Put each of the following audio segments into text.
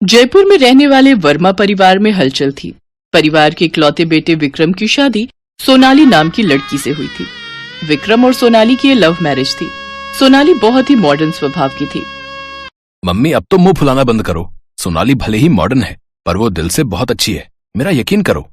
जयपुर में रहने वाले वर्मा परिवार में हलचल थी। परिवार के इकलौते बेटे विक्रम की शादी सोनाली नाम की लड़की से हुई थी। विक्रम और सोनाली की ये लव मैरिज थी। सोनाली बहुत ही मॉडर्न स्वभाव की थी। मम्मी अब तो मुंह फुलाना बंद करो। सोनाली भले ही मॉडर्न है पर वो दिल से बहुत अच्छी है, मेरा यकीन करो।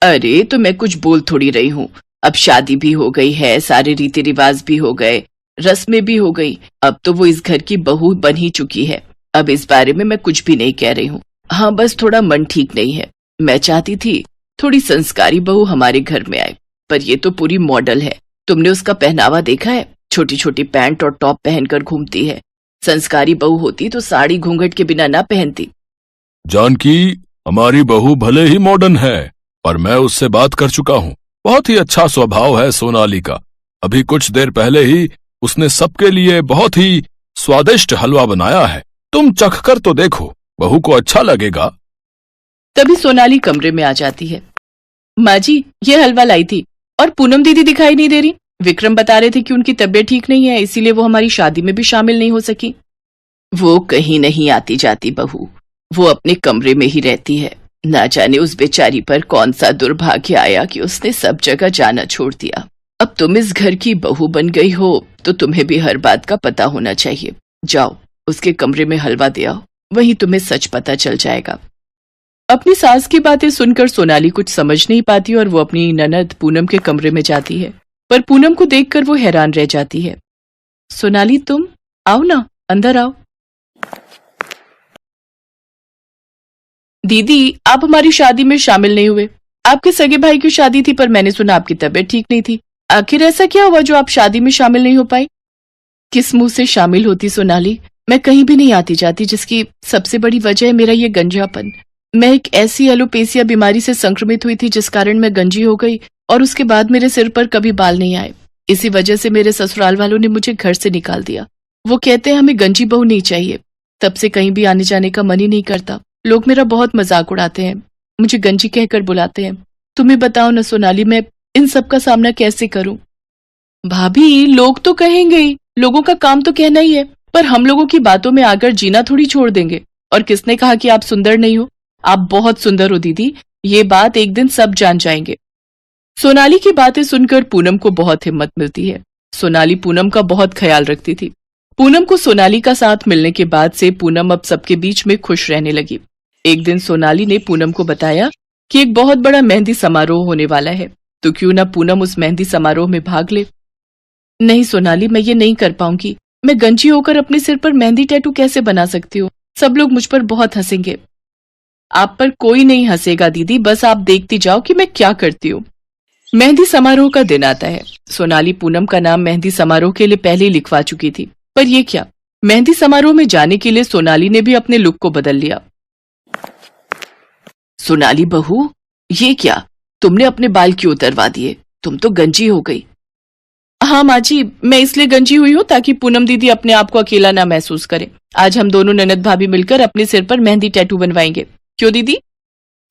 अरे तो मैं कुछ बोल थोड़ी रही हूँ। अब शादी भी हो गई है, सारे रीति रिवाज भी हो गए, रस्में भी हो गई। अब तो वो इस घर की बहू बन ही चुकी है। अब इस बारे में मैं कुछ भी नहीं कह रही हूँ। हाँ, बस थोड़ा मन ठीक नहीं है। मैं चाहती थी थोड़ी संस्कारी बहू हमारे घर में आए, पर ये तो पूरी मॉडल है। तुमने उसका पहनावा देखा है? छोटी छोटी पैंट और टॉप पहनकर घूमती है। संस्कारी बहू होती तो साड़ी घूंघट के बिना ना पहनती। जानकी, हमारी बहू भले ही मॉडर्न है पर मैं उससे बात कर चुका हूँ। बहुत ही अच्छा स्वभाव है सोनाली का। अभी कुछ देर पहले ही उसने सबके लिए बहुत ही स्वादिष्ट हलवा बनाया है। तुम चख कर तो देखो, बहू को अच्छा लगेगा। तभी सोनाली कमरे में आ जाती है। माँ जी, ये हलवा लाई थी और पूनम दीदी दिखाई नहीं दे रही। विक्रम बता रहे थे कि उनकी तबीयत ठीक नहीं है, इसीलिए वो हमारी शादी में भी शामिल नहीं हो सकी। वो कहीं नहीं आती जाती बहू, वो अपने कमरे में ही रहती है। ना जाने उस बेचारी पर कौन सा दुर्भाग्य आया कि उसने सब जगह जाना छोड़ दिया। अब तुम इस घर की बहू बन गई हो तो तुम्हें भी हर बात का पता होना चाहिए। जाओ उसके कमरे में हलवा दे आओ, वहीं तुम्हें सच पता चल जाएगा। अपनी सास की बातें सुनकर सोनाली कुछ समझ नहीं पाती और वो अपनी ननद पूनम के कमरे में जाती है, पर पूनम को देखकर वो हैरान रह जाती है। सोनाली, तुम आओ ना, अंदर आओ। दीदी, आप हमारी शादी में शामिल नहीं हुए। आपके सगे भाई की शादी थी पर मैंने सुना आपकी तबीयत ठीक नहीं थी। आखिर ऐसा क्या हुआ जो आप शादी में शामिल नहीं हो पाई? किस मुंह से शामिल होती सोनाली? मैं कहीं भी नहीं आती जाती, जिसकी सबसे बड़ी वजह है मेरा ये गंजापन। मैं एक ऐसी एलोपेसिया बीमारी से संक्रमित हुई थी जिस कारण मैं गंजी हो गई और उसके बाद मेरे सिर पर कभी बाल नहीं आए। इसी वजह से मेरे ससुराल वालों ने मुझे घर से निकाल दिया। वो कहते हैं हमें गंजी बहू नहीं चाहिए। तब से कहीं भी आने जाने का मन ही नहीं करता। लोग मेरा बहुत मजाक उड़ाते हैं, मुझे गंजी कहकर बुलाते हैं। तुम्हें बताओ न सोनाली, मैं इन सब का सामना कैसे करूं? भाभी, लोग तो कहेंगे ही, लोगों का काम तो कहना ही है, पर हम लोगों की बातों में आकर जीना थोड़ी छोड़ देंगे। और किसने कहा कि आप सुंदर नहीं हो? आप बहुत सुंदर हो दीदी, ये बात एक दिन सब जान जाएंगे। सोनाली की बातें सुनकर पूनम को बहुत हिम्मत मिलती है। सोनाली पूनम का बहुत ख्याल रखती थी। पूनम को सोनाली का साथ मिलने के बाद से पूनम अब सबके बीच में खुश रहने लगी। एक दिन सोनाली ने पूनम को बताया कि एक बहुत बड़ा मेहंदी समारोह होने वाला है, तो क्यों ना पूनम उस मेहंदी समारोह में भाग ले। नहीं सोनाली, मैं ये नहीं कर पाऊंगी। मैं गंजी होकर अपने सिर पर मेहंदी टैटू कैसे बना सकती हूँ? सब लोग मुझ पर बहुत हंसेंगे। आप पर कोई नहीं हंसेगा दीदी, बस आप देखती जाओ कि मैं क्या करती हूँ। मेहंदी समारोह का दिन आता है। सोनाली पूनम का नाम मेहंदी समारोह के लिए पहले ही लिखवा चुकी थी, पर यह क्या, मेहंदी समारोह में जाने के लिए सोनाली ने भी अपने लुक को बदल लिया। सोनाली बहू, ये क्या, तुमने अपने बाल क्यों उतरवा दिए? तुम तो गंजी हो गई। हाँ माँ जी, मैं इसलिए गंजी हुई हूँ ताकि पूनम दीदी अपने आप को अकेला ना महसूस करे। आज हम दोनों ननद भाभी मिलकर अपने सिर पर मेहंदी टैटू बनवाएंगे। क्यों दीदी?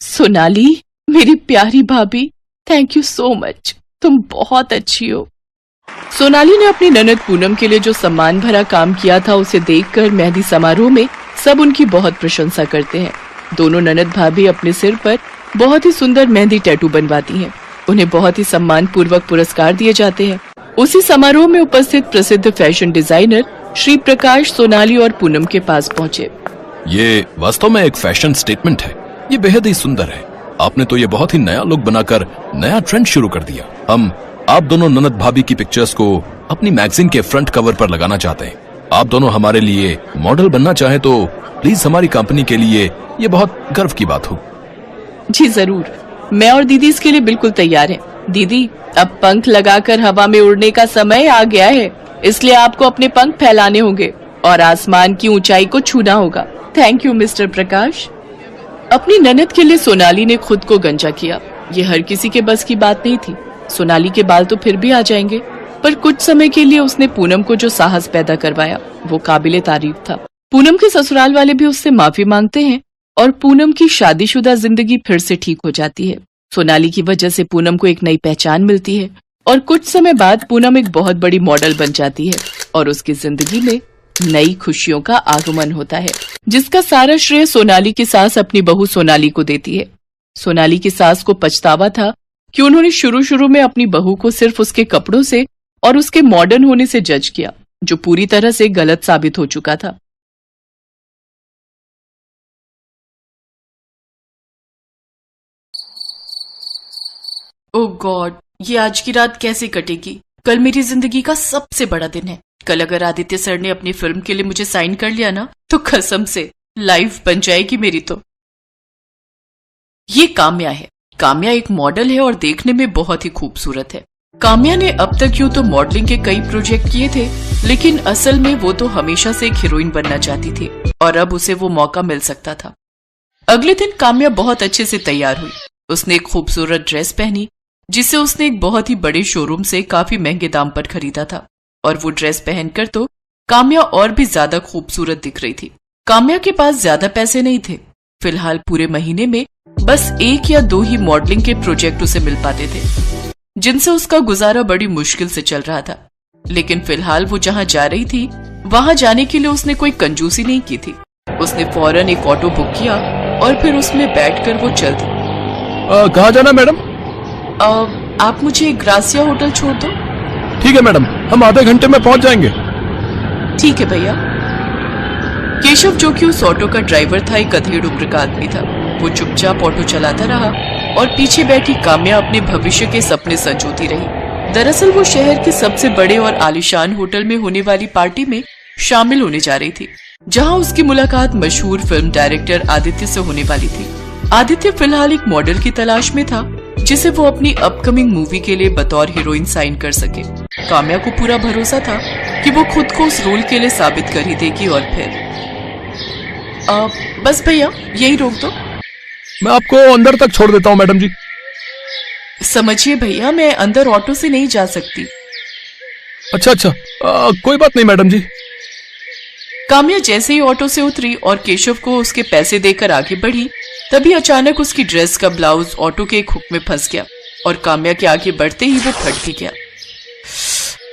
सोनाली, मेरी प्यारी भाभी, थैंक यू सो मच, तुम बहुत अच्छी हो। सोनाली ने अपनी ननद पूनम के लिए जो सम्मान भरा काम किया था उसे देखकर मेहंदी समारोह में सब उनकी बहुत प्रशंसा करते हैं। दोनों ननद भाभी अपने सिर पर बहुत ही सुंदर मेहंदी टैटू बनवाती हैं। उन्हें बहुत ही सम्मान पूर्वक पुरस्कार दिए जाते हैं। उसी समारोह में उपस्थित प्रसिद्ध फैशन डिजाइनर श्री प्रकाश सोनाली और पूनम के पास पहुंचे। ये वास्तव में एक फैशन स्टेटमेंट है। ये बेहद ही सुंदर है। आपने तो ये बहुत ही नया लुक बनाकर नया ट्रेंड शुरू कर दिया। हम आप दोनों ननद भाभी की पिक्चर्स को अपनी मैगजीन के फ्रंट कवर पर लगाना चाहते हैं। आप दोनों हमारे लिए मॉडल बनना चाहें तो प्लीज हमारी कंपनी के लिए ये बहुत गर्व की बात हो। जी जरूर, मैं और दीदी इसके लिए बिल्कुल तैयार हैं। दीदी, अब पंख लगाकर हवा में उड़ने का समय आ गया है, इसलिए आपको अपने पंख फैलाने होंगे और आसमान की ऊंचाई को छूना होगा। थैंक यू मिस्टर प्रकाश। अपनी ननद के लिए सोनाली ने खुद को गंजा किया। ये हर किसी के बस की बात नहीं थी। सोनाली के बाल तो फिर भी आ जाएंगे, पर कुछ समय के लिए उसने पूनम को जो साहस पैदा करवाया वो काबिले तारीफ था। पूनम के ससुराल वाले भी उससे माफी मांगते हैं और पूनम की शादीशुदा जिंदगी फिर से ठीक हो जाती है। सोनाली की वजह से पूनम को एक नई पहचान मिलती है और कुछ समय बाद पूनम एक बहुत बड़ी मॉडल बन जाती है और उसकी जिंदगी में नई खुशियों का आगमन होता है, जिसका सारा श्रेय सोनाली की सास अपनी बहू सोनाली को देती है। सोनाली की सास को पछतावा था कि उन्होंने शुरू शुरू में अपनी बहू को सिर्फ उसके कपड़ों से और उसके मॉडर्न होने से जज किया, जो पूरी तरह से गलत साबित हो चुका था। ओह गॉड, ये आज की रात कैसे कटेगी? कल मेरी जिंदगी का सबसे बड़ा दिन है। कल अगर आदित्य सर ने अपनी फिल्म के लिए मुझे साइन कर लिया ना, तो कसम से लाइफ बन जाएगी मेरी। तो ये काम्या है। काम्या एक मॉडल है और देखने में बहुत ही खूबसूरत है। काम्या ने अब तक यूं तो मॉडलिंग के कई प्रोजेक्ट किए थे, लेकिन असल में वो तो हमेशा से एक हीरोइन बनना चाहती थी और अब उसे वो मौका मिल सकता था। अगले दिन काम्या बहुत अच्छे से तैयार हुई। उसने एक खूबसूरत ड्रेस पहनी, जिसे उसने एक बहुत ही बड़े शोरूम से काफी महंगे दाम पर खरीदा था, और वो ड्रेस पहनकर तो काम्या और भी ज्यादा खूबसूरत दिख रही थी। काम्या के पास ज्यादा पैसे नहीं थे। फिलहाल पूरे महीने में बस 1 या 2 ही मॉडलिंग के प्रोजेक्ट उसे मिल पाते थे, जिनसे उसका गुजारा बड़ी मुश्किल से चल रहा था। लेकिन फिलहाल वो जहाँ जा रही थी, वहां जाने के लिए उसने कोई कंजूसी नहीं की थी। उसने फौरन एक ऑटो बुक किया और फिर उसमें बैठकर वो चल दी। कहाँ जाना मैडम? आप मुझे ग्रासिया होटल छोड़ दो। ठीक है मैडम, हम आधे घंटे में पहुंच जाएंगे। ठीक है भैया। केशव, जो कि उस ऑटो का ड्राइवर था, एक अधेड़ उम्र का आदमी था। वो चुपचाप ऑटो चलाता रहा और पीछे बैठी काम्या अपने भविष्य के सपने संजोती रही। दरअसल वो शहर के सबसे बड़े और आलीशान होटल में होने वाली पार्टी में शामिल होने जा रही थी, जहां उसकी मुलाकात मशहूर फिल्म डायरेक्टर आदित्य से होने वाली थी। आदित्य फिलहाल एक मॉडल की तलाश में था, जिसे वो अपनी अपकमिंग मूवी के लिए बतौर हीरोइन साइन कर सके। काम्या को पूरा भरोसा था कि वो खुद को उस रोल के लिए साबित कर ही देगी। और फिर बस भैया, यही रोक दो। मैं आपको अंदर तक छोड़ देता हूँ मैडम जी। समझिए भैया, मैं अंदर ऑटो से नहीं जा सकती। अच्छा, कोई बात नहीं मैडम जी। काम्या जैसे ही ऑटो से उतरी और केशव को उसके पैसे देकर आगे बढ़ी, तभी अचानक उसकी ड्रेस का ब्लाउज ऑटो के एक हुक में फंस गया और काम्या के आगे बढ़ते ही वो फट भी गया।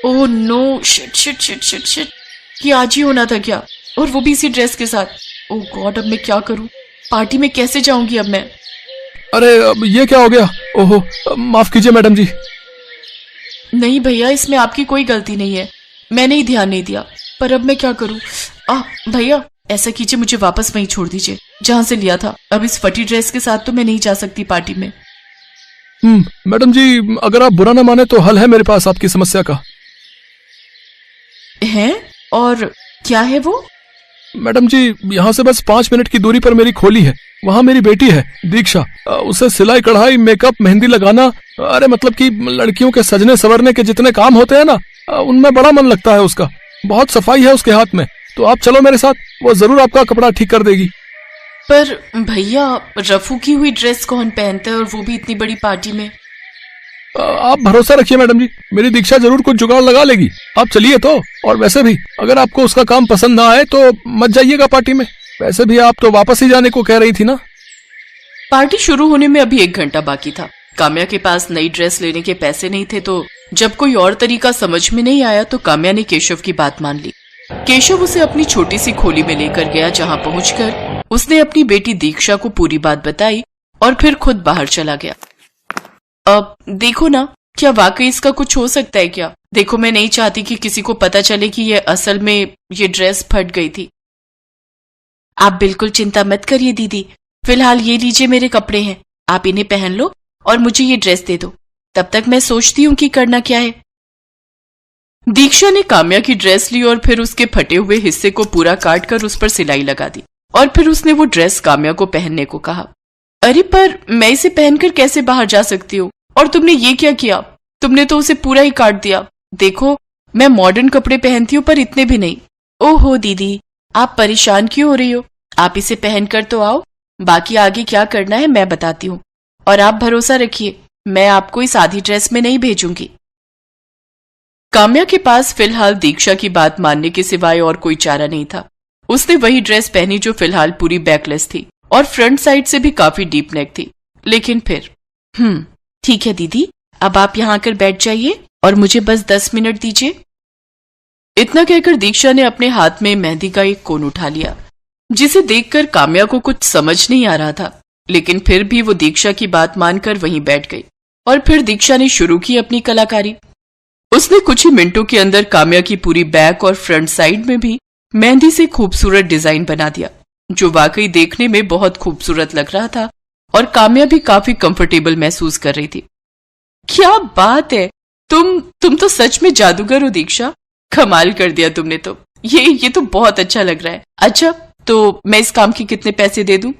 Oh no, shit shit shit shit shit, ये आज ही होना था क्या? और वो भी इसी ड्रेस के साथ। ओह गॉड, अब मैं क्या करूं? पार्टी में कैसे जाऊंगी अब मैं? अरे अब ये क्या हो गया? ओहो, माफ कीजिए मैडम जी। नहीं भैया, इसमें आपकी कोई गलती नहीं है, मैंने ही ध्यान नहीं दिया। पर अब मैं क्या करूं? भैया ऐसा कीजिए, मुझे वापस वहीं छोड़ दीजिए जहां से लिया था। अब इस फटी ड्रेस के साथ तो मैं नहीं जा सकती पार्टी में। मैडम जी, अगर आप बुरा ना माने तो हल है मेरे पास आपकी समस्या का। है? और क्या है वो? मैडम जी, यहाँ से बस 5 मिनट की दूरी पर मेरी खोली है। वहाँ मेरी बेटी है दीक्षा। उसे सिलाई कढ़ाई, मेकअप, मेहंदी लगाना, अरे मतलब कि लड़कियों के सजने संवरने के जितने काम होते हैं ना, उनमें बड़ा मन लगता है उसका। बहुत सफाई है उसके हाथ में। तो आप चलो मेरे साथ, वो जरूर आपका कपड़ा ठीक कर देगी। पर भैया, रफू की हुई ड्रेस कौन पहनता है, और वो भी इतनी बड़ी पार्टी में? आप भरोसा रखिए मैडम जी, मेरी दीक्षा जरूर कुछ जुगाड़ लगा लेगी। आप चलिए तो। और वैसे भी अगर आपको उसका काम पसंद ना आए तो मत जाइएगा पार्टी में। वैसे भी आप तो वापस ही जाने को कह रही थी ना। पार्टी शुरू होने में अभी 1 घंटा बाकी था। काम्या के पास नई ड्रेस लेने के पैसे नहीं थे, तो जब कोई और तरीका समझ में नहीं आया तो काम्या ने केशव की बात मान ली। केशव उसे अपनी छोटी सी खोली में लेकर गया, जहाँ पहुंचकर उसने अपनी बेटी दीक्षा को पूरी बात बताई और फिर खुद बाहर चला गया। अब देखो ना, क्या वाकई इसका कुछ हो सकता है क्या? देखो, मैं नहीं चाहती कि किसी को पता चले कि ये असल में ये ड्रेस फट गई थी। आप बिल्कुल चिंता मत करिए दीदी, फिलहाल ये लीजिए मेरे कपड़े हैं, आप इन्हें पहन लो और मुझे ये ड्रेस दे दो। तब तक मैं सोचती हूँ कि करना क्या है। दीक्षा ने काम्या की ड्रेस ली और फिर उसके फटे हुए हिस्से को पूरा काट कर उस पर सिलाई लगा दी और फिर उसने वो ड्रेस काम्या को पहनने को कहा। अरे पर मैं इसे पहनकर कैसे बाहर जा सकती हूँ? और तुमने ये क्या किया? तुमने तो उसे पूरा ही काट दिया। देखो, मैं मॉडर्न कपड़े पहनती हूँ पर इतने भी नहीं। ओहो दीदी, आप परेशान क्यों हो रही हो? आप इसे पहनकर तो आओ, बाकी आगे क्या करना है मैं बताती हूँ। और आप भरोसा रखिए, मैं आपको इस आधी ड्रेस में नहीं भेजूंगी। काम्या के पास फिलहाल दीक्षा की बात मानने के सिवाय और कोई चारा नहीं था। उसने वही ड्रेस पहनी जो फिलहाल पूरी बैकलेस थी और फ्रंट साइड से भी काफी डीप नेक थी। लेकिन फिर ठीक है दीदी, अब आप यहाँ आकर बैठ जाइए और मुझे बस 10 मिनट दीजिए। इतना कहकर दीक्षा ने अपने हाथ में मेहंदी का एक कोन उठा लिया, जिसे देखकर काम्या को कुछ समझ नहीं आ रहा था, लेकिन फिर भी वो दीक्षा की बात मानकर वहीं बैठ गई। और फिर दीक्षा ने शुरू की अपनी कलाकारी। उसने कुछ ही मिनटों के अंदर काम्या की पूरी बैक और फ्रंट साइड में भी मेहंदी से खूबसूरत डिजाइन बना दिया, जो वाकई देखने में बहुत खूबसूरत लग रहा था और काम्या भी काफी कंफर्टेबल महसूस कर रही थी। क्या बात है, तुम तो सच में जादूगर हो दीक्षा, कमाल कर दिया तुमने तो। ये तो बहुत अच्छा लग रहा है। अच्छा, तो मैं इस काम के कितने पैसे दे दूं?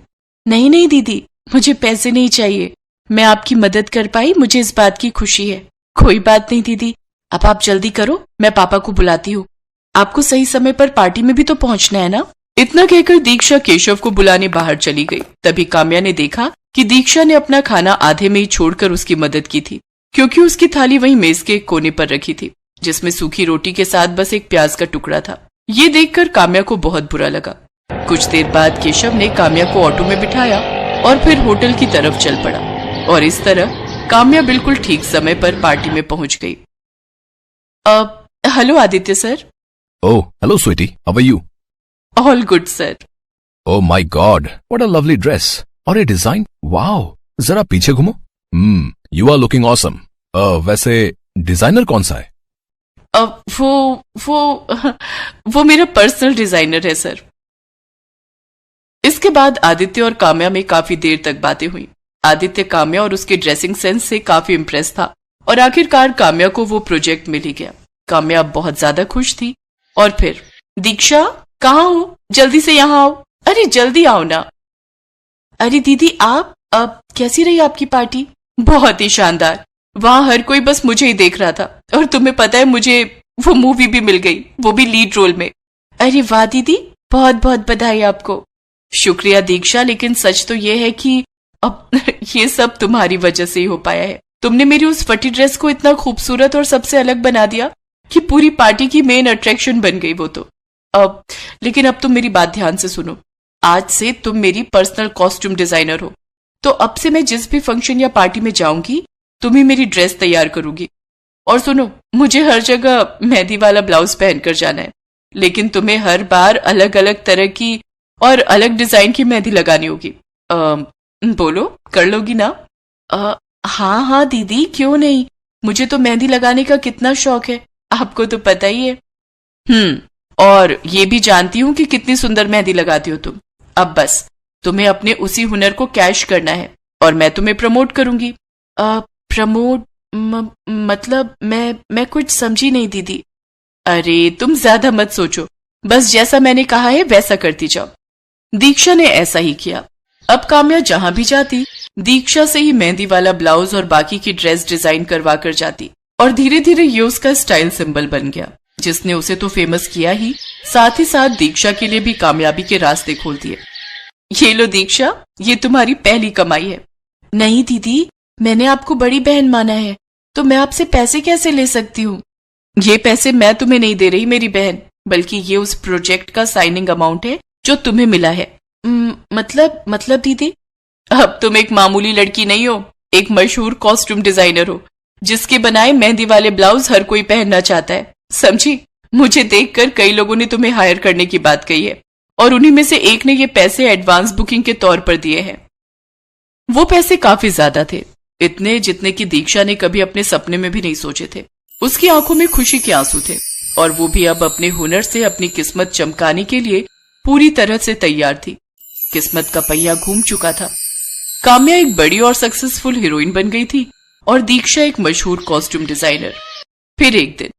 नहीं नहीं दीदी, मुझे पैसे नहीं चाहिए, मैं आपकी मदद कर पाई, मुझे इस बात की खुशी है। कोई बात नहीं दीदी, अब आप जल्दी करो, मैं पापा को बुलाती हूँ। आपको सही समय पर पार्टी में भी तो पहुंचना है ना। इतना कहकर दीक्षा केशव को बुलाने बाहर चली गई। तभी काम्या ने देखा कि दीक्षा ने अपना खाना आधे में ही छोड़कर उसकी मदद की थी, क्योंकि उसकी थाली वहीं मेज के एक कोने पर रखी थी, जिसमें सूखी रोटी के साथ बस एक प्याज का टुकड़ा था। ये देखकर काम्या को बहुत बुरा लगा। कुछ देर बाद केशव ने काम्या को ऑटो में बिठाया और फिर होटल की तरफ चल पड़ा, और इस तरह काम्या बिल्कुल ठीक समय पर पार्टी में पहुंच गई। Hello Aditya sir. Oh, hello sweety, how are you? All good sir. Oh my god, what a lovely dress, और ये डिजाइन, वाओ, जरा पीछे घूमो। You are looking awesome. वैसे डिजाइनर कौन सा है? वो मेरा पर्सनल डिजाइनर है सर। इसके बाद आदित्य और काम्या में काफी देर तक बातें हुई। आदित्य काम्या और उसके ड्रेसिंग सेंस से काफी इम्प्रेस था, और आखिरकार काम्या को वो प्रोजेक्ट मिल ही गया। काम्या अब बहुत ज्यादा खुश थी। और फिर, दीक्षा कहाँ हो, जल्दी से यहाँ आओ। अरे जल्दी आओ ना। अरे दीदी आप, अब कैसी रही आपकी पार्टी? बहुत ही शानदार, वहां हर कोई बस मुझे ही देख रहा था, और तुम्हें पता है मुझे वो मूवी भी मिल गई, वो भी लीड रोल में। अरे वाह दीदी, बहुत बहुत बधाई आपको। शुक्रिया दीक्षा, लेकिन सच तो ये है कि अब ये सब तुम्हारी वजह से ही हो पाया है। तुमने मेरी उस फटी ड्रेस को इतना खूबसूरत और सबसे अलग बना दिया कि पूरी पार्टी की मेन अट्रैक्शन बन गई वो तो। लेकिन अब तुम मेरी बात ध्यान से सुनो। आज से तुम मेरी पर्सनल कॉस्ट्यूम डिजाइनर हो, तो अब से मैं जिस भी फंक्शन या पार्टी में जाऊंगी, तुम ही मेरी ड्रेस तैयार करोगी। और सुनो, मुझे हर जगह मेहंदी वाला ब्लाउज पहनकर जाना है, लेकिन तुम्हें हर बार अलग अलग तरह की और अलग डिजाइन की मेहंदी लगानी होगी। बोलो, कर लोगी ना? हाँ हाँ दीदी, क्यों नहीं, मुझे तो मेहंदी लगाने का कितना शौक है, आपको तो पता ही है। और ये भी जानती हूँ कि कितनी सुंदर मेहंदी लगाती हो तुम। अब बस तुम्हें अपने उसी हुनर को कैश करना है, और मैं तुम्हें प्रमोट करूंगी। प्रमोट मतलब मैं कुछ समझी नहीं दीदी। अरे तुम ज्यादा मत सोचो, बस जैसा मैंने कहा है वैसा करती जाओ। दीक्षा ने ऐसा ही किया। अब काम्या जहां भी जाती, दीक्षा से ही मेहंदी वाला ब्लाउज और बाकी की ड्रेस डिजाइन करवा कर जाती, और धीरे धीरे ये उसका स्टाइल सिंबल बन गया, जिसने उसे तो फेमस किया ही, साथ ही साथ दीक्षा के लिए भी कामयाबी के रास्ते खोल दिए। ये लो दीक्षा, ये तुम्हारी पहली कमाई है। नहीं दीदी, मैंने आपको बड़ी बहन माना है, तो मैं आपसे पैसे कैसे ले सकती हूँ? ये पैसे मैं तुम्हें नहीं दे रही मेरी बहन, बल्कि ये उस प्रोजेक्ट का साइनिंग अमाउंट है जो तुम्हें मिला है। मतलब दीदी, अब तुम एक मामूली लड़की नहीं हो, एक मशहूर कॉस्ट्यूम डिजाइनर हो, जिसके बनाए मेहंदी वाले ब्लाउज हर कोई पहनना चाहता है, समझी? मुझे देखकर कई लोगों ने तुम्हें हायर करने की बात कही है, और उन्हीं में से एक ने ये पैसे एडवांस बुकिंग के तौर पर दिए हैं। वो पैसे काफी ज्यादा थे, इतने जितने की दीक्षा ने कभी अपने सपने में भी नहीं सोचे थे। उसकी आंखों में खुशी के आंसू थे, और वो भी अब अपने हुनर से अपनी किस्मत चमकाने के लिए पूरी तरह से तैयार थी। किस्मत का पहिया घूम चुका था। काम्या एक बड़ी और सक्सेसफुल हीरोइन बन गई थी, और दीक्षा एक मशहूर कॉस्ट्यूम डिजाइनर। फिर एक दिन,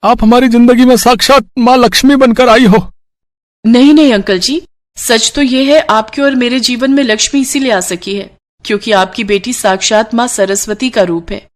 आप हमारी जिंदगी में साक्षात माँ लक्ष्मी बनकर आई हो। नहीं अंकल जी, सच तो ये है, आपके और मेरे जीवन में लक्ष्मी इसीलिए आ सकी है क्योंकि आपकी बेटी साक्षात माँ सरस्वती का रूप है।